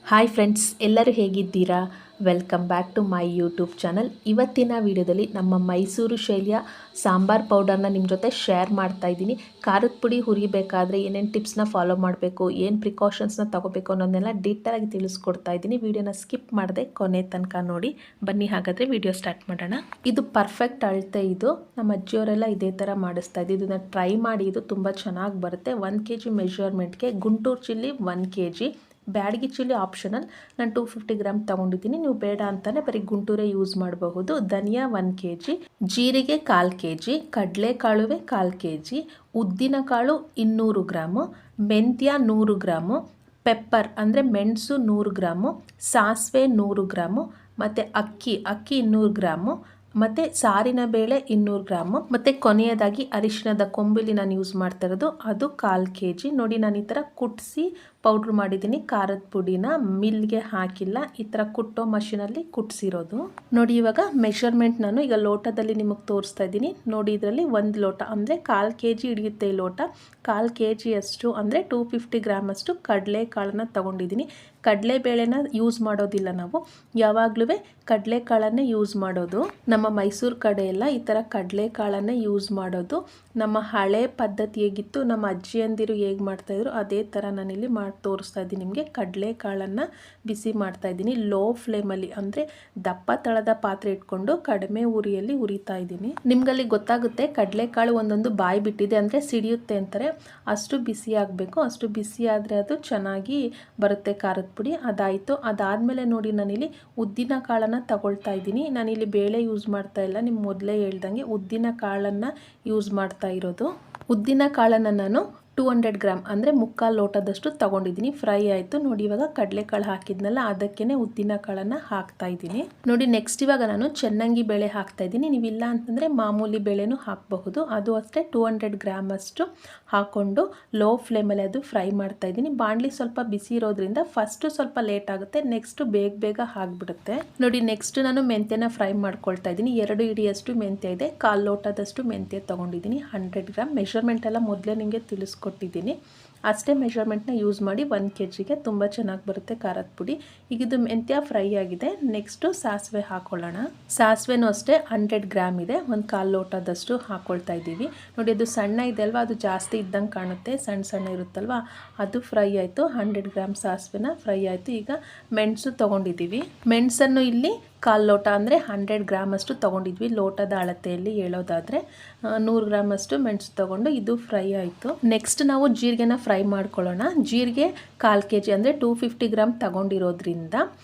Hi friends, ಎಲ್ಲರೂ ಹೇಗಿದ್ದೀರಾ? Welcome back to my YouTube channel. ಇವತ್ತಿನ ವಿಡಿಯೋದಲ್ಲಿ ನಮ್ಮ ಮೈಸೂರು ಶೈಲಿಯ ಸಾಂಬಾರ್ ಪೌಡರ್ನ ನಿಮ್ಮ ಜೊತೆ ಶೇರ್ ಮಾಡ್ತಾ ಇದ್ದೀನಿ. ಖಾರದ ಪುಡಿ ಹುರಿಬೇಕಾದ್ರೆ ಏನೇನು ಟಿಪ್ಸ್ನ ಫಾಲೋ ಮಾಡಬೇಕು, ಏನು ಪ್ರಿಕಾಷನ್ಸ್ನ ತೊಗೋಬೇಕು ಅನ್ನೋದನ್ನೆಲ್ಲ ಡೀಟೇಲಾಗಿ ತಿಳಿಸ್ಕೊಡ್ತಾ ಇದ್ದೀನಿ. ವಿಡಿಯೋನ ಸ್ಕಿಪ್ ಮಾಡದೆ ಕೊನೆ ತನಕ ನೋಡಿ. ಬನ್ನಿ ಹಾಗಾದರೆ ವಿಡಿಯೋ ಸ್ಟಾರ್ಟ್ ಮಾಡೋಣ. ಇದು ಪರ್ಫೆಕ್ಟ್ ಅಳತೆ. ಇದು ನಮ್ಮ ಅಜ್ಜಿಯವರೆಲ್ಲ ಇದೇ ಥರ ಮಾಡಿಸ್ತಾ ಇದ್ದು. ಇದನ್ನು ಟ್ರೈ ಮಾಡಿ, ಇದು ತುಂಬ ಚೆನ್ನಾಗಿ ಬರುತ್ತೆ. 1 kg ಮೆಷರ್ಮೆಂಟ್ಗೆ Guntur chilli 1 kg, Byadagi chilli optional. ನಾನು 250 ಗ್ರಾಮ್ ತೊಗೊಂಡಿದ್ದೀನಿ. ನೀವು ಬೇಡ ಅಂತಾನೆ ಬರೀ ಗುಂಟೂರೇ ಯೂಸ್ ಮಾಡಬಹುದು. ಧನಿಯಾ 1 kg, ಜೀರಿಗೆ 1/4 kg, ಕಡಲೆಕಾಳುವೆ 1/4 kg, ಉದ್ದಿನ ಕಾಳು 200 ಗ್ರಾಮು, ಮೆಂತ್ಯ 100 ಗ್ರಾಮು, ಪೆಪ್ಪರ್ ಅಂದರೆ ಮೆಣಸು 100 ಗ್ರಾಮು, ಸಾಸಿವೆ 100 ಗ್ರಾಮು, ಮತ್ತು ಅಕ್ಕಿ 200 ಗ್ರಾಮು, ಮತ್ತು ಸಾರಿನ ಬೇಳೆ 200 ಗ್ರಾಮು, ಮತ್ತು ಕೊನೆಯದಾಗಿ ಅರಿಶಿಣದ ಕೊಂಬಿಲಿ ನಾನು ಯೂಸ್ ಮಾಡ್ತಾ ಇರೋದು ಅದು 1/4 kg. ನೋಡಿ, ನಾನು ಈ ಥರ ಕುಟ್ಟಿಸಿ ಪೌಡ್ರ್ ಮಾಡಿದ್ದೀನಿ. ಖಾರದ ಪುಡಿನ ಮಿಲ್ಗೆ ಹಾಕಿಲ್ಲ, ಈ ಥರ ಕುಟ್ಟೋ ಮಷಿನಲ್ಲಿ ಕುಟ್ಟಿಸಿರೋದು. ನೋಡಿ, ಇವಾಗ ಮೆಷರ್ಮೆಂಟ್ ನಾನು ಈಗ ಲೋಟದಲ್ಲಿ ನಿಮಗೆ ತೋರಿಸ್ತಾ ಇದ್ದೀನಿ. ನೋಡಿ, ಇದರಲ್ಲಿ 1 ಲೋಟ ಅಂದರೆ 1/4 kg ಹಿಡಿಯುತ್ತೆ ಈ ಲೋಟ. 1/4 kg ಅಷ್ಟು ಅಂದರೆ 250 ಗ್ರಾಮ್ ಅಷ್ಟು ಕಡಲೆಕಾಳನ್ನ ತೊಗೊಂಡಿದ್ದೀನಿ. ಕಡಲೆಬೇಳೆನ ಯೂಸ್ ಮಾಡೋದಿಲ್ಲ ನಾವು, ಯಾವಾಗಲೂ ಕಡಲೆಕಾಳನ್ನೇ ಯೂಸ್ ಮಾಡೋದು. ನಮ್ಮ ಮೈಸೂರು ಕಡೆ ಎಲ್ಲ ಈ ಥರ ಕಡಲೆಕಾಳನ್ನೇ ಯೂಸ್ ಮಾಡೋದು. ನಮ್ಮ ಹಳೆ ಪದ್ಧತಿ ಹೇಗಿತ್ತು, ನಮ್ಮ ಅಜ್ಜಿಯಂದಿರು ಹೇಗೆ ಮಾಡ್ತಾಯಿದ್ರು ಅದೇ ಥರ ನಾನಿಲ್ಲಿ ತೋರಿಸ್ತಾ ಇದ್ದೀನಿ ನಿಮಗೆ. ಕಡಲೆಕಾಳನ್ನು ಬಿಸಿ ಮಾಡ್ತಾ ಇದ್ದೀನಿ ಲೋ ಫ್ಲೇಮಲ್ಲಿ, ಅಂದರೆ ದಪ್ಪ ತಳದ ಪಾತ್ರೆ ಇಟ್ಕೊಂಡು ಕಡಿಮೆ ಉರಿಯಲ್ಲಿ ಉರಿತಾ ಇದ್ದೀನಿ. ನಿಮ್ಗಲ್ಲಿ ಗೊತ್ತಾಗುತ್ತೆ ಕಡಲೆಕಾಳು ಒಂದೊಂದು ಬಾಯಿ ಬಿಟ್ಟಿದೆ ಅಂದರೆ ಸಿಡಿಯುತ್ತೆ ಅಂತಾರೆ. ಅಷ್ಟು ಬಿಸಿ ಆಗಬೇಕು. ಅಷ್ಟು ಬಿಸಿ ಆದರೆ ಅದು ಚೆನ್ನಾಗಿ ಬರುತ್ತೆ ಖಾರದ ಪುಡಿ. ಅದಾಯಿತು. ಅದಾದಮೇಲೆ ನೋಡಿ, ನಾನಿಲ್ಲಿ ಉದ್ದಿನ ಕಾಳನ್ನು ತಗೊಳ್ತಾ ಇದ್ದೀನಿ. ನಾನಿಲ್ಲಿ ಬೇಳೆ ಯೂಸ್ ಮಾಡ್ತಾ ಇಲ್ಲ, ನಿಮ್ಗೆ ಮೊದಲೇ ಹೇಳ್ದಂಗೆ ಉದ್ದಿನ ಕಾಳನ್ನು ಯೂಸ್ ಮಾಡ್ತಾ ಇರೋದು. ಉದ್ದಿನ ಕಾಳನ್ನು ನಾನು 200 ಗ್ರಾಮ್ ಅಂದರೆ 1/4 ಲೋಟದಷ್ಟು ತೊಗೊಂಡಿದ್ದೀನಿ. ಫ್ರೈ ಆಯಿತು. ನೋಡಿ, ಇವಾಗ ಕಡಲೆಕಾಳು ಹಾಕಿದ್ನಲ್ಲ, ಅದಕ್ಕೇ ಉದ್ದಿನ ಕಾಳನ್ನು ಹಾಕ್ತಾ ಇದ್ದೀನಿ. ನೋಡಿ, ನೆಕ್ಸ್ಟ್ ಇವಾಗ ನಾನು ಚೆನ್ನಾಗಿ ಬೇಳೆ ಹಾಕ್ತಾ ಇದ್ದೀನಿ. ನೀವಿಲ್ಲ ಅಂತಂದರೆ ಮಾಮೂಲಿ ಬೇಳೆನೂ ಹಾಕಬಹುದು. ಅದು ಅಷ್ಟೇ 200 ಗ್ರಾಮ್ ಅಷ್ಟು ಹಾಕ್ಕೊಂಡು ಲೋ ಫ್ಲೇಮಲ್ಲಿ ಅದು ಫ್ರೈ ಮಾಡ್ತಾ ಇದ್ದೀನಿ. ಬಾಣಲಿ ಸ್ವಲ್ಪ ಬಿಸಿ ಇರೋದ್ರಿಂದ ಫಸ್ಟು ಸ್ವಲ್ಪ ಲೇಟ್ ಆಗುತ್ತೆ, ನೆಕ್ಸ್ಟು ಬೇಗ ಆಗಿಬಿಡುತ್ತೆ. ನೋಡಿ, ನೆಕ್ಸ್ಟ್ ನಾನು ಮೆಂತ್ಯನ ಫ್ರೈ ಮಾಡ್ಕೊಳ್ತಾ ಇದ್ದೀನಿ. 2 ಹಿಡಿಯಷ್ಟು ಮೆಂತ್ಯ ಇದೆ. 1/4 ಲೋಟದಷ್ಟು ಮೆಂತ್ಯ ತೊಗೊಂಡಿದ್ದೀನಿ. 100 ಗ್ರಾಮ್ ಮೆಷರ್ಮೆಂಟ್ ಎಲ್ಲ ಮೊದಲೇ ನಿಮಗೆ ತಿಳಿಸ್ಕೊಟ್ಟಿದ್ದೀನಿ. ಅಷ್ಟೇ ಮೆಷರ್ಮೆಂಟ್ನ ಯೂಸ್ ಮಾಡಿ 1 kgಗೆ ತುಂಬ ಚೆನ್ನಾಗಿ ಬರುತ್ತೆ ಖಾರದ ಪುಡಿ. ಈಗ ಇದು ಮೆಂತ್ಯ ಫ್ರೈ ಆಗಿದೆ. ನೆಕ್ಸ್ಟು ಸಾಸಿವೆ ಹಾಕ್ಕೊಳ್ಳೋಣ. ಸಾಸಿವೆನೂ ಅಷ್ಟೇ 100 ಗ್ರಾಮ್ ಇದೆ. 1/4 ಲೋಟದಷ್ಟು ಹಾಕ್ಕೊಳ್ತಾ ಇದ್ದೀವಿ. ನೋಡಿ, ಅದು ಸಣ್ಣ ಇದೆ ಅಲ್ವಾ, ಅದು ಜಾಸ್ತಿ ಇದ್ದಂಗೆ ಕಾಣುತ್ತೆ. ಸಣ್ಣ ಇರುತ್ತಲ್ವ, ಅದು ಫ್ರೈ ಆಯಿತು. 100 ಗ್ರಾಮ್ ಸಾಸಿವೆನ ಫ್ರೈ ಆಯಿತು. ಈಗ ಮೆಣಸು ತೊಗೊಂಡಿದ್ದೀವಿ. ಮೆಣಸನ್ನು ಇಲ್ಲಿ 1/4 ಲೋಟ ಅಂದರೆ 100 ಗ್ರಾಮ್ ಅಷ್ಟು ತೊಗೊಂಡಿದ್ವಿ. ಲೋಟದ ಅಳತೆಯಲ್ಲಿ ಹೇಳೋದಾದರೆ 100 ಗ್ರಾಮ್ ಅಷ್ಟು ಮೆಣಸು ತೊಗೊಂಡು ಇದು ಫ್ರೈ ಆಯಿತು. ನೆಕ್ಸ್ಟ್ ನಾವು ಜೀರಿಗೆನ ಫ್ರೈ ಮಾಡ್ಕೊಳ್ಳೋಣ. ಜೀರಿಗೆ 1/4 kg ಅಂದರೆ 250 ಗ್ರಾಮ್ ತೊಗೊಂಡಿರೋದ್ರಿಂದ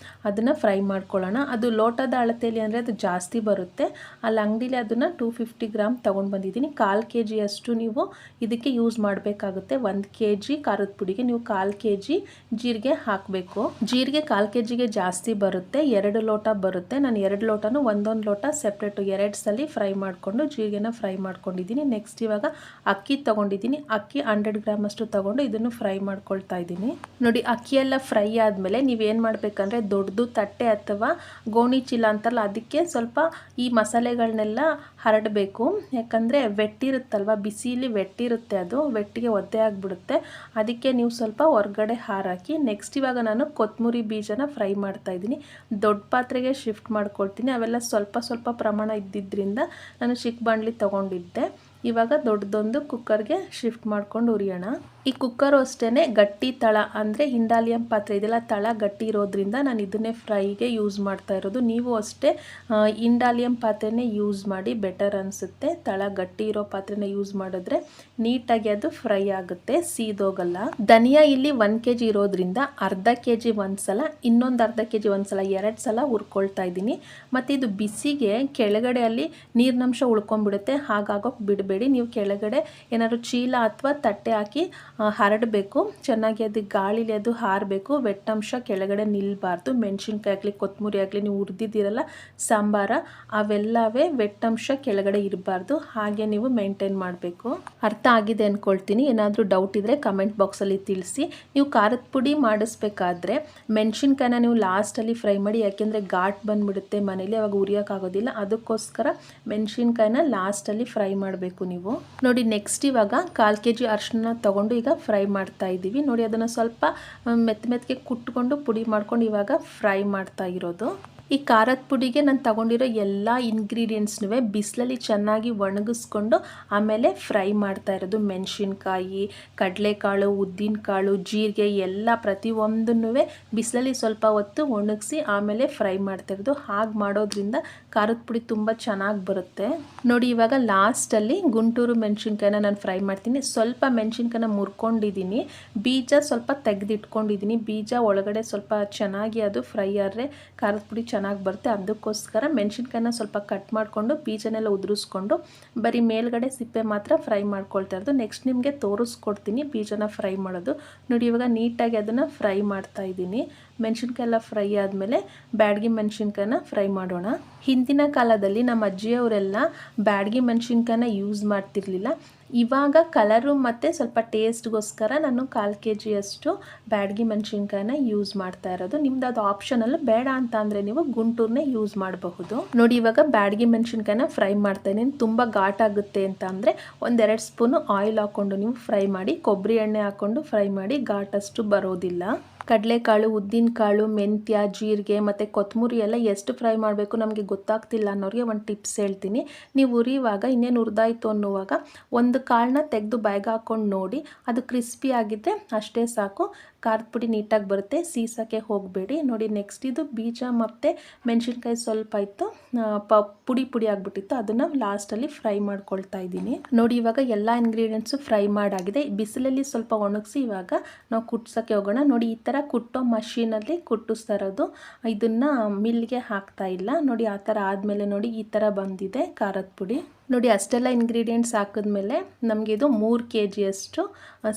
ಅದನ್ನು ಫ್ರೈ ಮಾಡ್ಕೊಳ್ಳೋಣ. ಅದು ಲೋಟದ ಅಳತೆಯಲ್ಲಿ ಅಂದರೆ ಅದು ಜಾಸ್ತಿ ಬರುತ್ತೆ. ಅಲ್ಲಿ ಅಂಗಡಿಲಿ ಅದನ್ನು 250 ಗ್ರಾಮ್ ತೊಗೊಂಡು ಬಂದಿದ್ದೀನಿ. 1/4 kg ಅಷ್ಟು ನೀವು ಇದಕ್ಕೆ ಯೂಸ್ ಮಾಡಬೇಕಾಗುತ್ತೆ. 1 kg ಖಾರದ ಪುಡಿಗೆ ನೀವು 1/4 kg ಜೀರಿಗೆ ಹಾಕಬೇಕು. ಜೀರಿಗೆ 1/4 kgಗೆ ಜಾಸ್ತಿ ಬರುತ್ತೆ, 2 ಲೋಟ ಬರುತ್ತೆ. ನಾನು 2 ಲೋಟನೂ 1 ಲೋಟ ಸೆಪ್ರೇಟು 2 ಸಲ ಫ್ರೈ ಮಾಡಿಕೊಂಡು ಜೀರಿಗೆನ ಫ್ರೈ ಮಾಡ್ಕೊಂಡಿದ್ದೀನಿ. ನೆಕ್ಸ್ಟ್ ಇವಾಗ ಅಕ್ಕಿ ತೊಗೊಂಡಿದ್ದೀನಿ. ಅಕ್ಕಿ 100 ಗ್ರಾಮ್ ಅಷ್ಟು ತೊಗೊಂಡು ಇದನ್ನು ಫ್ರೈ ಮಾಡ್ಕೊಳ್ತಾ ಇದ್ದೀನಿ. ನೋಡಿ, ಅಕ್ಕಿ ಎಲ್ಲ ಫ್ರೈ ಆದಮೇಲೆ ನೀವೇನು ಮಾಡಬೇಕಂದ್ರೆ ದೊಡ್ಡದು ತಟ್ಟೆ ಅಥವಾ ಗೋಣಿ ಚೀಲ ಅಂತಾರಲ್ಲ, ಅದಕ್ಕೆ ಸ್ವಲ್ಪ ಈ ಮಸಾಲೆಗಳನ್ನೆಲ್ಲ ಹರಡಬೇಕು. ಯಾಕಂದರೆ ವೆಟ್ಟಿರುತ್ತಲ್ವ, ಬಿಸಿಲಿ ವೆಟ್ಟಿರುತ್ತೆ, ಅದು ವೆಟ್ಟಿಗೆ ಒದ್ದೆ ಆಗಿಬಿಡುತ್ತೆ. ಅದಕ್ಕೆ ನೀವು ಸ್ವಲ್ಪ ಹೊರಗಡೆ ಹಾರಾಕಿ. ನೆಕ್ಸ್ಟ್ ಇವಾಗ ನಾನು ಕೊತ್ತಂಬರಿ ಬೀಜನ ಫ್ರೈ ಮಾಡ್ತಾ ಇದ್ದೀನಿ. ದೊಡ್ಡ ಪಾತ್ರೆಗೆ ಶಿಫ್ಟ್ ಮಾಡ್ಕೊಳ್ತೀನಿ. ಅವೆಲ್ಲ ಸ್ವಲ್ಪ ಪ್ರಮಾಣ ಇದ್ದಿದ್ದರಿಂದ ನಾನು ಚಿಕ್ಕ ಬಾಣಲಿ ತೊಗೊಂಡಿದ್ದೆ. ಇವಾಗ ದೊಡ್ಡದೊಂದು ಕುಕ್ಕರ್ಗೆ ಶಿಫ್ಟ್ ಮಾಡ್ಕೊಂಡು ಉರಿಯೋಣ. ಈ ಕುಕ್ಕರು ಅಷ್ಟೇ ಗಟ್ಟಿ ತಳ ಅಂದರೆ ಇಂಡಾಲಿಯಂ ಪಾತ್ರೆ ಇದೆಲ್ಲ ತಳ ಗಟ್ಟಿ ಇರೋದ್ರಿಂದ ನಾನು ಇದನ್ನೇ ಫ್ರೈಗೆ ಯೂಸ್ ಮಾಡ್ತಾ ಇರೋದು. ನೀವು ಅಷ್ಟೇ ಇಂಡಾಲಿಯಂ ಪಾತ್ರೆನೇ ಯೂಸ್ ಮಾಡಿ, ಬೆಟರ್ ಅನಿಸುತ್ತೆ. ತಳ ಗಟ್ಟಿ ಇರೋ ಪಾತ್ರೆನ ಯೂಸ್ ಮಾಡಿದ್ರೆ ನೀಟಾಗಿ ಅದು ಫ್ರೈ ಆಗುತ್ತೆ, ಸೀದೋಗಲ್ಲ. ಧನಿಯಾ ಇಲ್ಲಿ 1 kg ಇರೋದ್ರಿಂದ ಅರ್ಧ kg ಒಂದು ಸಲ, ಇನ್ನೊಂದು ಅರ್ಧ kg ಒಂದು ಸಲ, 2 ಸಲ ಹುರ್ಕೊಳ್ತಾ ಇದ್ದೀನಿ. ಮತ್ತು ಇದು ಬಿಸಿಗೆ ಕೆಳಗಡೆ ಅಲ್ಲಿ ನೀರಿನಂಶ ಉಳ್ಕೊಂಡ್ಬಿಡುತ್ತೆ. ಹಾಗಾಗೋಕೆ ಬಿಡಬೇಡಿ. ನೀವು ಕೆಳಗಡೆ ಏನಾದ್ರು ಚೀಲ ಅಥವಾ ತಟ್ಟೆ ಹಾಕಿ ಹರಡಬೇಕು. ಚೆನ್ನಾಗಿ ಅದು ಗಾಳಿಲಿ ಅದು ಹಾರಬೇಕು. ವೆಟ್ಟಂಶ ಕೆಳಗಡೆ ನಿಲ್ಲಬಾರ್ದು. ಮೆಣಸಿನ್ಕಾಯಿ ಆಗಲಿ ಕೊತ್ತಂಬರಿ ಆಗಲಿ ನೀವು ಹುರಿದಿದ್ದೀರಲ್ಲ ಸಾಂಬಾರ, ಅವೆಲ್ಲವೇ ವೆಟ್ಟಂಶ ಕೆಳಗಡೆ ಇರಬಾರ್ದು. ಹಾಗೆ ನೀವು ಮೇಂಟೈನ್ ಮಾಡಬೇಕು. ಅರ್ಥ ಆಗಿದೆ ಅಂದ್ಕೊಳ್ತೀನಿ. ಏನಾದರೂ ಡೌಟ್ ಇದ್ದರೆ ಕಮೆಂಟ್ ಬಾಕ್ಸಲ್ಲಿ ತಿಳಿಸಿ. ನೀವು ಖಾರದ ಪುಡಿ ಮಾಡಿಸ್ಬೇಕಾದ್ರೆ ಮೆಣಸಿನ್ಕಾಯಿನ ನೀವು ಲಾಸ್ಟಲ್ಲಿ ಫ್ರೈ ಮಾಡಿ, ಯಾಕೆಂದರೆ ಘಾಟ್ ಬಂದುಬಿಡುತ್ತೆ ಮನೇಲಿ, ಅವಾಗ ಉರಿಯೋಕ್ಕಾಗೋದಿಲ್ಲ. ಅದಕ್ಕೋಸ್ಕರ ಮೆಣಸಿನ್ಕಾಯಿನ ಲಾಸ್ಟಲ್ಲಿ ಫ್ರೈ ಮಾಡಬೇಕು ನೀವು. ನೋಡಿ, ನೆಕ್ಸ್ಟ್ ಇವಾಗ 1/4 kg ಅರಿಶಿನ ತೊಗೊಂಡು ಈಗ ಫ್ರೈ ಮಾಡ್ತಾ ಇದ್ದೀವಿ ನೋಡಿ. ಅದನ್ನು ಸ್ವಲ್ಪ ಮೆತ್ತಗೆ ಕುಟ್ಕೊಂಡು ಪುಡಿ ಮಾಡ್ಕೊಂಡು ಇವಾಗ ಫ್ರೈ ಮಾಡ್ತಾ ಇರೋದು. ಈ ಖಾರದ ಪುಡಿಗೆ ನಾನು ತಗೊಂಡಿರೋ ಎಲ್ಲ ಇಂಗ್ರೀಡಿಯೆಂಟ್ಸ್ನೂ ಬಿಸಿಲಲ್ಲಿ ಚೆನ್ನಾಗಿ ಒಣಗಿಸ್ಕೊಂಡು ಆಮೇಲೆ ಫ್ರೈ ಮಾಡ್ತಾ ಇರೋದು. ಮೆಣಸಿನ್ಕಾಯಿ, ಕಡಲೆಕಾಳು, ಉದ್ದಿನಕಾಳು, ಜೀರಿಗೆ ಎಲ್ಲ ಪ್ರತಿಯೊಂದನ್ನು ಬಿಸಿಲಲ್ಲಿ ಸ್ವಲ್ಪ ಹೊತ್ತು ಒಣಗಿಸಿ ಆಮೇಲೆ ಫ್ರೈ ಮಾಡ್ತಾ ಇರೋದು. ಹಾಗೆ ಮಾಡೋದ್ರಿಂದ ಖಾರದ ಪುಡಿ ತುಂಬ ಚೆನ್ನಾಗಿ ಬರುತ್ತೆ ನೋಡಿ. ಇವಾಗ ಲಾಸ್ಟಲ್ಲಿ ಗುಂಟೂರು ಮೆಣಸಿನ್ಕಾಯಿನ ನಾನು ಫ್ರೈ ಮಾಡ್ತೀನಿ. ಸ್ವಲ್ಪ ಮೆಣಸಿನ್ಕಾಯಿನ ಮುರ್ಕೊಂಡಿದ್ದೀನಿ, ಬೀಜ ಸ್ವಲ್ಪ ತೆಗೆದಿಟ್ಕೊಂಡಿದ್ದೀನಿ. ಬೀಜ ಒಳಗಡೆ ಸ್ವಲ್ಪ ಚೆನ್ನಾಗಿ ಅದು ಫ್ರೈ ಆದರೆ ಖಾರದ ಪುಡಿ ಚೆನ್ನಾಗಿ ಬರುತ್ತೆ. ಅದಕ್ಕೋಸ್ಕರ ಮೆಣಸಿನ್ಕಾಯಿನ ಸ್ವಲ್ಪ ಕಟ್ ಮಾಡಿಕೊಂಡು ಬೀಜನೆಲ್ಲ ಉದುರಿಸ್ಕೊಂಡು ಬರೀ ಮೇಲ್ಗಡೆ ಸಿಪ್ಪೆ ಮಾತ್ರ ಫ್ರೈ ಮಾಡ್ಕೊಳ್ತಾ ಇರೋದು. ನೆಕ್ಸ್ಟ್ ನಿಮಗೆ ತೋರಿಸ್ಕೊಡ್ತೀನಿ ಬೀಜನ ಫ್ರೈ ಮಾಡೋದು ನೋಡಿ. ಇವಾಗ ನೀಟಾಗಿ ಅದನ್ನು ಫ್ರೈ ಮಾಡ್ತಾ ಇದ್ದೀನಿ. ಮೆಣಸಿನ್ಕಾಯಿ ಎಲ್ಲ ಫ್ರೈ ಆದಮೇಲೆ ಬ್ಯಾಡಗಿ ಮೆಣಸಿನ್ಕಾಯಿನ ಫ್ರೈ ಮಾಡೋಣ. ಹಿಂದಿನ ಕಾಲದಲ್ಲಿ ನಮ್ಮ ಅಜ್ಜಿಯವರೆಲ್ಲ ಬ್ಯಾಡಗಿ ಮೆಣಸಿನ್ಕಾಯಿನ ಯೂಸ್ ಮಾಡ್ತಿರ್ಲಿಲ್ಲ. ಇವಾಗ ಕಲರು ಮತ್ತು ಸ್ವಲ್ಪ ಟೇಸ್ಟ್ಗೋಸ್ಕರ ನಾನು 1/4 kg ಅಷ್ಟು ಬ್ಯಾಡಗಿ ಮೆಣಸಿನ್ಕಾಯಿನ ಯೂಸ್ ಮಾಡ್ತಾ ಇರೋದು. ನಿಮ್ದು ಅದು ಆಪ್ಷನಲ್, ಬೇಡ ಅಂತ ಅಂದರೆ ನೀವು ಗುಂಟೂರನ್ನೇ ಯೂಸ್ ಮಾಡಬಹುದು ನೋಡಿ. ಇವಾಗ ಬ್ಯಾಡಗಿ ಮೆಣಸಿನ್ಕಾಯಿನ ಫ್ರೈ ಮಾಡ್ತಾ ಇದ್ದೀನಿ. ತುಂಬ ಘಾಟ್ ಆಗುತ್ತೆ ಅಂತ ಅಂದರೆ 1-2 ಸ್ಪೂನು ಆಯಿಲ್ ಹಾಕ್ಕೊಂಡು ನೀವು ಫ್ರೈ ಮಾಡಿ. ಕೊಬ್ಬರಿ ಎಣ್ಣೆ ಹಾಕ್ಕೊಂಡು ಫ್ರೈ ಮಾಡಿ, ಘಾಟಷ್ಟು ಬರೋದಿಲ್ಲ. ಕಡಲೆಕಾಳು, ಉದ್ದಿನಕಾಳು, ಮೆಂತ್ಯ, ಜೀರಿಗೆ ಮತ್ತು ಕೊತ್ತಂಬರಿ ಎಲ್ಲ ಎಷ್ಟು ಫ್ರೈ ಮಾಡಬೇಕು ನಮಗೆ ಗೊತ್ತಾಗ್ತಿಲ್ಲ ಅನ್ನೋರಿಗೆ ಒಂದು ಟಿಪ್ಸ್ ಹೇಳ್ತೀನಿ. ನೀವು ಉರಿಯುವಾಗ ಇನ್ನೇನು ಹುರಿದಾಯ್ತು ಅನ್ನುವಾಗ ಒಂದು ಕಾಳನ್ನ ತೆಗೆದು ಬಾಯಿಗೆ ಹಾಕ್ಕೊಂಡು ನೋಡಿ. ಅದು ಕ್ರಿಸ್ಪಿ ಆಗಿದ್ದರೆ ಅಷ್ಟೇ ಸಾಕು, ಖಾರದ ಪುಡಿ ನೀಟಾಗಿ ಬರುತ್ತೆ. ಸೀಸಕ್ಕೆ ಹೋಗಬೇಡಿ ನೋಡಿ. ನೆಕ್ಸ್ಟ್ ಇದು ಬೀಜ ಮತ್ತು ಮೆಣಸಿನ್ಕಾಯಿ ಸ್ವಲ್ಪ ಇತ್ತು, ಪುಡಿ ಆಗಿಬಿಟ್ಟಿತ್ತು. ಅದನ್ನು ಲಾಸ್ಟಲ್ಲಿ ಫ್ರೈ ಮಾಡ್ಕೊಳ್ತಾ ಇದ್ದೀನಿ ನೋಡಿ. ಇವಾಗ ಎಲ್ಲ ಇಂಗ್ರೀಡಿಯೆಂಟ್ಸು ಫ್ರೈ ಮಾಡಾಗಿದೆ. ಬಿಸಿಲಲ್ಲಿ ಸ್ವಲ್ಪ ಒಣಗಿಸಿ ಇವಾಗ ನಾವು ಕುಟ್ಸೋಕ್ಕೆ ಹೋಗೋಣ ನೋಡಿ. ಈ ಥರ ಕುಟ್ಟೋ ಮಷೀನಲ್ಲಿ ಕುಟ್ಟಿಸ್ತಾ ಇರೋದು, ಇದನ್ನು ಮಿಲ್ಗೆ ಹಾಕ್ತಾ ಇಲ್ಲ ನೋಡಿ. ಆ ಥರ ಆದಮೇಲೆ ನೋಡಿ ಈ ಥರ ಬಂದಿದೆ ಖಾರದ ಪುಡಿ ನೋಡಿ. ಅಷ್ಟೆಲ್ಲ ಇಂಗ್ರೀಡಿಯೆಂಟ್ಸ್ ಹಾಕಿದ್ಮೇಲೆ ನಮಗೆ ಇದು 3 kg ಅಷ್ಟು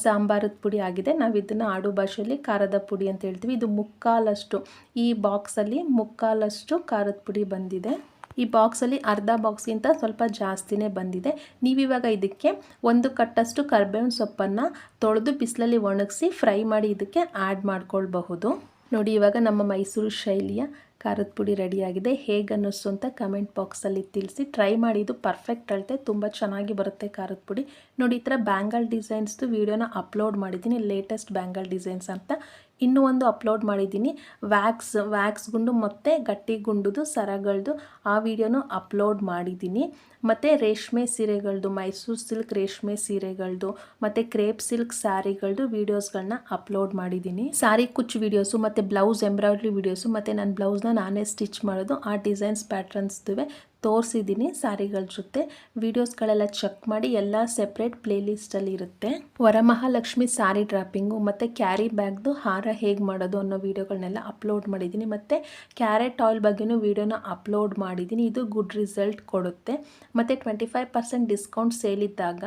ಸಾಂಬಾರದ ಪುಡಿ ಆಗಿದೆ. ನಾವು ಇದನ್ನು ಆಡು ಭಾಷೆಯಲ್ಲಿ ಖಾರದ ಪುಡಿ ಅಂತ ಹೇಳ್ತೀವಿ. ಇದು ಮುಕ್ಕಾಲಷ್ಟು, ಈ ಬಾಕ್ಸಲ್ಲಿ ಮುಕ್ಕಾಲಷ್ಟು ಖಾರದ ಪುಡಿ ಬಂದಿದೆ. ಈ ಬಾಕ್ಸಲ್ಲಿ ಅರ್ಧ ಬಾಕ್ಸ್ಗಿಂತ ಸ್ವಲ್ಪ ಜಾಸ್ತಿನೇ ಬಂದಿದೆ. ನೀವಿವಾಗ ಇದಕ್ಕೆ 1 ಕಟ್ಟಷ್ಟು ಕರಿಬೇವಿನ ಸೊಪ್ಪನ್ನು ತೊಳೆದು ಬಿಸಿಲಲ್ಲಿ ಒಣಗಿಸಿ ಫ್ರೈ ಮಾಡಿ ಇದಕ್ಕೆ ಆ್ಯಡ್ ಮಾಡ್ಕೊಳ್ಬಹುದು ನೋಡಿ. ಇವಾಗ ನಮ್ಮ ಮೈಸೂರು ಶೈಲಿಯ ಖಾರದ ಪುಡಿ ರೆಡಿಯಾಗಿದೆ. ಹೇಗೆ ಅನ್ನಿಸ್ತು ಅಂತ ಕಮೆಂಟ್ ಬಾಕ್ಸಲ್ಲಿ ತಿಳಿಸಿ. ಟ್ರೈ ಮಾಡಿ, ಇದು ಪರ್ಫೆಕ್ಟ್ ಅಳತೆ, ತುಂಬ ಚೆನ್ನಾಗಿ ಬರುತ್ತೆ ಖಾರದ ಪುಡಿ ನೋಡಿ. ಈ ಥರ ಬ್ಯಾಂಗಲ್ ಡಿಸೈನ್ಸ್ದು ವೀಡಿಯೋನ ಅಪ್ಲೋಡ್ ಮಾಡಿದ್ದೀನಿ, ಲೇಟೆಸ್ಟ್ ಬ್ಯಾಂಗಲ್ ಡಿಸೈನ್ಸ್ ಅಂತ. ಇನ್ನೂ ಒಂದು ಅಪ್ಲೋಡ್ ಮಾಡಿದ್ದೀನಿ, ವ್ಯಾಕ್ಸ್ ಗುಂಡು ಮತ್ತು ಗಟ್ಟಿ ಗುಂಡುದು ಸರಗಳದು, ಆ ವಿಡಿಯೋನು ಅಪ್ಲೋಡ್ ಮಾಡಿದ್ದೀನಿ. ಮತ್ತು ರೇಷ್ಮೆ ಸೀರೆಗಳದು, ಮೈಸೂರು ಸಿಲ್ಕ್ ರೇಷ್ಮೆ ಸೀರೆಗಳದು ಮತ್ತು ಕ್ರೇಪ್ ಸಿಲ್ಕ್ ಸ್ಯಾರಿಗಳದು ವೀಡಿಯೋಸ್ಗಳನ್ನ ಅಪ್ಲೋಡ್ ಮಾಡಿದ್ದೀನಿ. ಸ್ಯಾರಿ ಕುಚ್ಚು ವೀಡಿಯೋಸು ಮತ್ತು ಬ್ಲೌಸ್ ಎಂಬ್ರಾಯ್ಡ್ರಿ ವೀಡಿಯೋಸು ಮತ್ತು ನನ್ನ ಬ್ಲೌಸ್ನ ನಾನೇ ಸ್ಟಿಚ್ ಮಾಡೋದು, ಆ ಡಿಸೈನ್ಸ್ ಪ್ಯಾಟ್ರನ್ಸ್ದುವೆ ತೋರಿಸಿದ್ದೀನಿ ಸ್ಯಾರಿಗಳ ಜೊತೆ. ವೀಡಿಯೋಸ್ಗಳೆಲ್ಲ ಚೆಕ್ ಮಾಡಿ, ಎಲ್ಲ ಸೆಪ್ರೇಟ್ ಪ್ಲೇಲಿಸ್ಟಲ್ಲಿ ಇರುತ್ತೆ. ವರಮಹಾಲಕ್ಷ್ಮಿ ಸ್ಯಾರಿ ಡ್ರಾಪಿಂಗು ಮತ್ತು ಕ್ಯಾರಿ ಬ್ಯಾಗ್ದು ಹಾರ ಹೇಗೆ ಮಾಡೋದು ಅನ್ನೋ ವೀಡಿಯೋಗಳನ್ನೆಲ್ಲ ಅಪ್ಲೋಡ್ ಮಾಡಿದ್ದೀನಿ. ಮತ್ತು ಕ್ಯಾರೆಟ್ ಆಯಿಲ್ ಬಗ್ಗೆನೂ ವೀಡಿಯೋನ ಅಪ್ಲೋಡ್ ಮಾಡಿದ್ದೀನಿ. ಇದು ಗುಡ್ ರಿಸಲ್ಟ್ ಕೊಡುತ್ತೆ. ಮತ್ತು 25% ಡಿಸ್ಕೌಂಟ್ ಸೇಲ್ ಇದ್ದಾಗ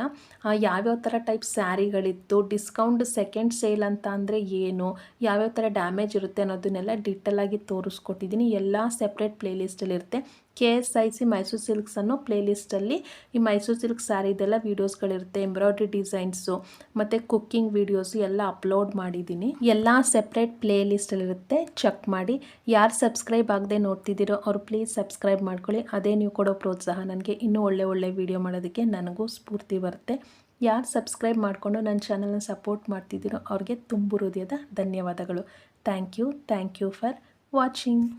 ಯಾವ್ಯಾವ ಥರ ಟೈಪ್ ಸ್ಯಾರಿಗಳಿತ್ತು, ಡಿಸ್ಕೌಂಟ್ ಸೆಕೆಂಡ್ ಸೇಲ್ ಅಂತ ಅಂದರೆ ಏನು, ಯಾವ್ಯಾವ ಥರ ಡ್ಯಾಮೇಜ್ ಇರುತ್ತೆ ಅನ್ನೋದನ್ನೆಲ್ಲ ಡಿಟೇಲಾಗಿ ತೋರಿಸ್ಕೊಟ್ಟಿದ್ದೀನಿ. ಎಲ್ಲ ಸೆಪ್ರೇಟ್ ಪ್ಲೇಲಿಸ್ಟಲ್ಲಿ ಇರುತ್ತೆ. KSIC ಮೈಸೂರು ಸಿಲ್ಕ್ಸ್ ಅನ್ನೋ ಪ್ಲೇಲಿಸ್ಟಲ್ಲಿ ಈ ಮೈಸೂರು ಸಿಲ್ಕ್ ಸ್ಯಾರಿದೆಲ್ಲ ವೀಡಿಯೋಸ್ಗಳಿರುತ್ತೆ. ಎಂಬ್ರಾಯ್ಡ್ರಿ ಡಿಸೈನ್ಸು ಮತ್ತು ಕುಕ್ಕಿಂಗ್ ವೀಡಿಯೋಸು ಎಲ್ಲ ಅಪ್ಲೋಡ್ ಮಾಡಿದ್ದೀನಿ. ಎಲ್ಲ ಸೆಪ್ರೇಟ್ ಪ್ಲೇಲಿಸ್ಟಲ್ಲಿರುತ್ತೆ, ಚೆಕ್ ಮಾಡಿ. ಯಾರು ಸಬ್ಸ್ಕ್ರೈಬ್ ಆಗದೆ ನೋಡ್ತಿದ್ದೀರೋ ಅವ್ರು ಪ್ಲೀಸ್ ಸಬ್ಸ್ಕ್ರೈಬ್ ಮಾಡ್ಕೊಳ್ಳಿ. ಅದೇ ನೀವು ಕೊಡೋ ಪ್ರೋತ್ಸಾಹ ನನಗೆ ಇನ್ನೂ ಒಳ್ಳೆ ವೀಡಿಯೋ ಮಾಡೋದಕ್ಕೆ ನನಗೂ ಸ್ಫೂರ್ತಿ ಬರುತ್ತೆ. ಯಾರು ಸಬ್ಸ್ಕ್ರೈಬ್ ಮಾಡಿಕೊಂಡು ನನ್ನ ಚಾನಲ್ನ ಸಪೋರ್ಟ್ ಮಾಡ್ತಿದ್ದೀರೋ ಅವ್ರಿಗೆ ತುಂಬು ಹೃದಯದ ಧನ್ಯವಾದಗಳು. Thank you for watching.